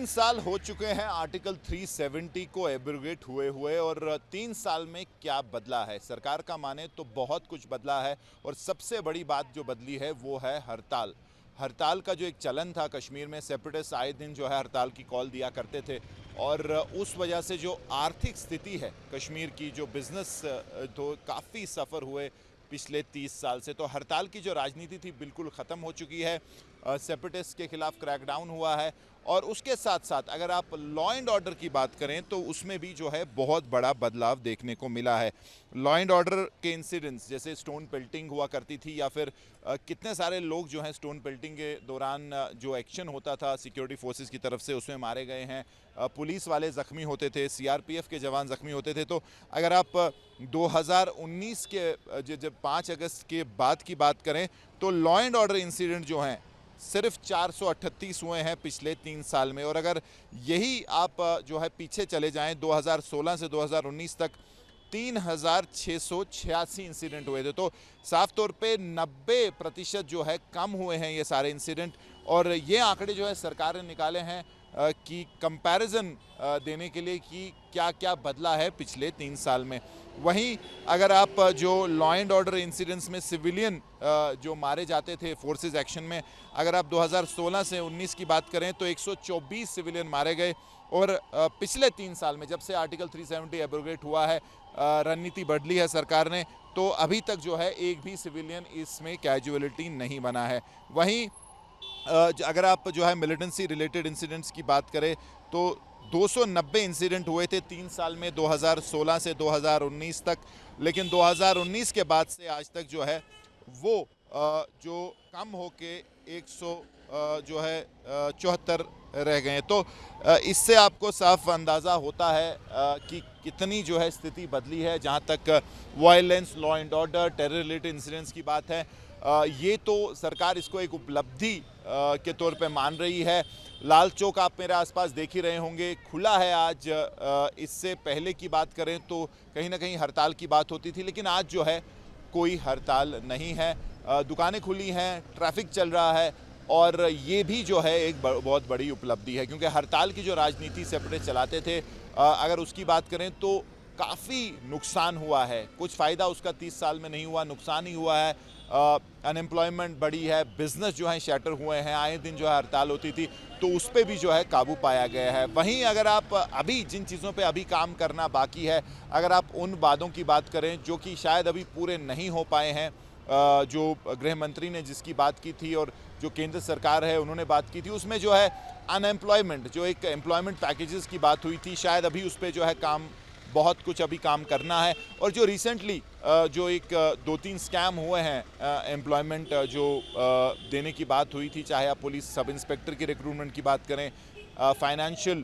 साल हो चुके हैं आर्टिकल 370 को एब्रोगेट हुए और 3 साल में क्या बदला है। सरकार का माने तो बहुत कुछ बदला है और सबसे बड़ी बात जो बदली है वो है हड़ताल। हड़ताल का जो एक चलन था कश्मीर में, सेपरेटिस्ट आए दिन जो है हड़ताल की कॉल दिया करते थे और उस वजह से जो आर्थिक स्थिति है कश्मीर की, जो बिजनेस तो काफ़ी सफ़र हुए पिछले 30 साल से। तो हड़ताल की जो राजनीति थी बिल्कुल ख़त्म हो चुकी है। सेपरेटिस्ट के खिलाफ क्रैकडाउन हुआ है और उसके साथ साथ अगर आप लॉ एंड ऑर्डर की बात करें तो उसमें भी जो है बहुत बड़ा बदलाव देखने को मिला है। लॉ एंड ऑर्डर के इंसिडेंट्स जैसे स्टोन पेल्टिंग हुआ करती थी या फिर कितने सारे लोग जो हैं स्टोन पेल्टिंग के दौरान जो एक्शन होता था सिक्योरिटी फोर्सेस की तरफ से उसमें मारे गए हैं। पुलिस वाले ज़ख्मी होते थे, सीआरपीएफ के जवान ज़ख्मी होते थे। तो अगर आप 2019 के जब 5 अगस्त के बाद की बात करें तो लॉ एंड ऑर्डर इंसिडेंट जो हैं सिर्फ 438 हुए हैं पिछले 3 साल में। और अगर यही आप जो है पीछे चले जाएं 2016 से 2019 तक 3686 इंसिडेंट हुए थे। तो साफ तौर पे 90% जो है कम हुए हैं ये सारे इंसिडेंट। और ये आंकड़े जो है सरकार ने निकाले हैं कि कंपैरिजन देने के लिए कि क्या क्या बदला है पिछले 3 साल में। वहीं अगर आप जो लॉ एंड ऑर्डर इंसिडेंट्स में सिविलियन जो मारे जाते थे फोर्सेस एक्शन में, अगर आप 2016 से 19 की बात करें तो 124 सिविलियन मारे गए। और पिछले 3 साल में जब से आर्टिकल 370 एब्रोगेट हुआ है, रणनीति बदली है सरकार ने, तो अभी तक जो है एक भी सिविलियन इसमें कैजुअलिटी नहीं बना है। वहीं अगर आप जो है मिलिटेंसी रिलेटेड इंसिडेंट्स की बात करें तो 290 इंसिडेंट हुए थे 3 साल में, 2016 से 2019 तक। लेकिन 2019 के बाद से आज तक जो है वो जो कम होके 100 जो है 74 रह गए हैं। तो इससे आपको साफ अंदाज़ा होता है कि कितनी जो है स्थिति बदली है। जहां तक violence, law and order, terror related incidents की बात है, ये तो सरकार इसको एक उपलब्धि के तौर पे मान रही है। लाल चौक आप मेरे आसपास देख ही रहे होंगे, खुला है आज। इससे पहले की बात करें तो कहीं ना कहीं हड़ताल की बात होती थी, लेकिन आज जो है कोई हड़ताल नहीं है। दुकानें खुली हैं, ट्रैफिक चल रहा है और ये भी जो है एक बहुत बड़ी उपलब्धि है। क्योंकि हड़ताल की जो राजनीति सेपरेट चलाते थे, अगर उसकी बात करें तो काफ़ी नुकसान हुआ है। कुछ फ़ायदा उसका 30 साल में नहीं हुआ, नुकसान ही हुआ है। अनएम्प्लॉयमेंट बढ़ी है, बिजनेस जो है शटर हुए हैं, आए दिन जो है हड़ताल होती थी, तो उस पर भी जो है काबू पाया गया है। वहीं अगर आप अभी जिन चीज़ों पे अभी काम करना बाकी है, अगर आप उन वादों की बात करें जो कि शायद अभी पूरे नहीं हो पाए हैं, जो गृह मंत्री ने जिसकी बात की थी और जो केंद्र सरकार है उन्होंने बात की थी, उसमें जो है अनएम्प्लॉयमेंट, जो एक एम्प्लॉयमेंट पैकेजेस की बात हुई थी, शायद अभी उस पर जो है काम, बहुत कुछ अभी काम करना है। और जो रिसेंटली जो एक 2-3 स्कैम हुए हैं एम्प्लॉयमेंट जो देने की बात हुई थी, चाहे आप पुलिस सब इंस्पेक्टर की रिक्रूटमेंट की बात करें, फाइनेंशियल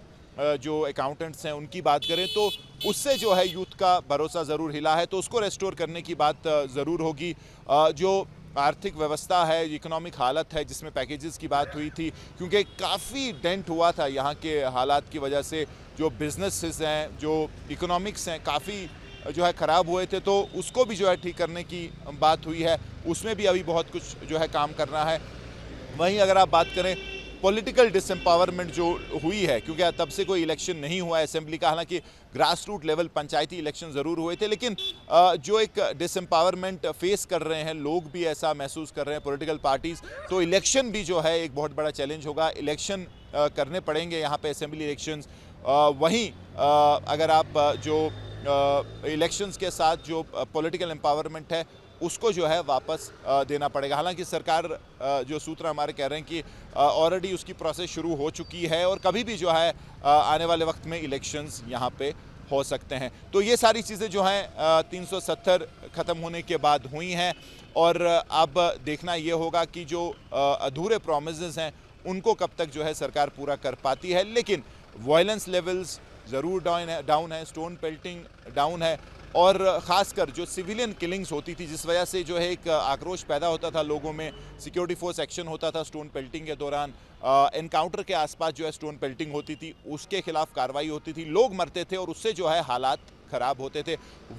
जो अकाउंटेंट्स हैं उनकी बात करें, तो उससे जो है यूथ का भरोसा ज़रूर हिला है। तो उसको रेस्टोर करने की बात ज़रूर होगी। जो आर्थिक व्यवस्था है, इकोनॉमिक हालत है जिसमें पैकेजेस की बात हुई थी, क्योंकि काफ़ी डेंट हुआ था यहाँ के हालात की वजह से। जो बिजनेसेस हैं, जो इकोनॉमिक्स हैं, काफ़ी जो है ख़राब हुए थे, तो उसको भी जो है ठीक करने की बात हुई है। उसमें भी अभी बहुत कुछ जो है काम करना है। वहीं अगर आप बात करें पॉलिटिकल डिसएम्पावरमेंट जो हुई है, क्योंकि तब से कोई इलेक्शन नहीं हुआ है असेंबली का, हालांकि ग्रास रूट लेवल पंचायती इलेक्शन ज़रूर हुए थे, लेकिन जो एक डिसएम्पावरमेंट फेस कर रहे हैं लोग, भी ऐसा महसूस कर रहे हैं पॉलिटिकल पार्टीज़, तो इलेक्शन भी जो है एक बहुत बड़ा चैलेंज होगा। इलेक्शन करने पड़ेंगे यहाँ पे, असेंबली इलेक्शंस। वहीं अगर आप जो इलेक्शंस के साथ जो पॉलिटिकल एम्पावरमेंट है उसको जो है वापस देना पड़ेगा। हालांकि सरकार जो सूत्र हमारे कह रहे हैं कि ऑलरेडी उसकी प्रोसेस शुरू हो चुकी है और कभी भी जो है आने वाले वक्त में इलेक्शंस यहाँ पे हो सकते हैं। तो ये सारी चीज़ें जो हैं 370 ख़त्म होने के बाद हुई हैं और अब देखना ये होगा कि जो अधूरे प्रोमिसेस हैं उनको कब तक जो है सरकार पूरा कर पाती है। लेकिन वायलेंस लेवल्स ज़रूर डाउन है, स्टोन पेल्टिंग डाउन है और ख़ासकर जो सिविलियन किलिंग्स होती थी जिस वजह से जो है एक आक्रोश पैदा होता था लोगों में, सिक्योरिटी फोर्स एक्शन होता था स्टोन पेल्टिंग के दौरान, एनकाउंटर के आसपास जो है स्टोन पेल्टिंग होती थी, उसके खिलाफ कार्रवाई होती थी, लोग मरते थे और उससे जो है हालात खराब होते थे,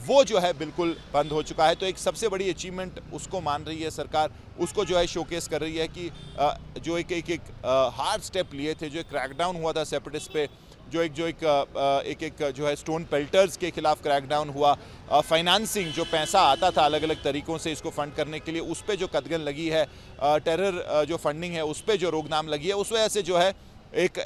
वो जो है बिल्कुल बंद हो चुका है। तो एक सबसे बड़ी अचीवमेंट उसको मान रही है सरकार, उसको जो है शोकेस कर रही है कि जो एक हार्ड स्टेप लिए थे, जो एक क्रैकडाउन हुआ था सेपरेटिस्ट पे, जो एक जो है स्टोन पेल्टर्स के खिलाफ क्रैकडाउन हुआ, फाइनेंसिंग जो पैसा आता था अलग अलग तरीक़ों से इसको फंड करने के लिए, उस पर जो कदगन लगी है, टेरर जो फंडिंग है उस पर जो रोकथाम लगी है, उस वजह से जो है एक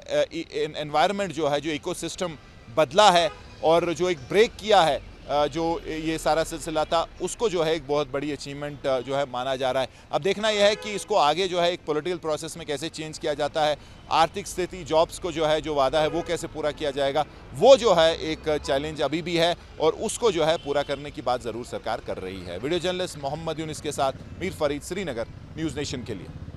एनवायरनमेंट जो है, जो इकोसिस्टम बदला है और जो एक ब्रेक किया है जो ये सारा सिलसिला था, उसको जो है एक बहुत बड़ी अचीवमेंट जो है माना जा रहा है। अब देखना यह है कि इसको आगे जो है एक पॉलिटिकल प्रोसेस में कैसे चेंज किया जाता है, आर्थिक स्थिति, जॉब्स को जो है जो वादा है वो कैसे पूरा किया जाएगा, वो जो है एक चैलेंज अभी भी है और उसको जो है पूरा करने की बात ज़रूर सरकार कर रही है। वीडियो जर्नलिस्ट मोहम्मद यूनिस के साथ मीर फरीद, श्रीनगर, न्यूज़ नेशन के लिए।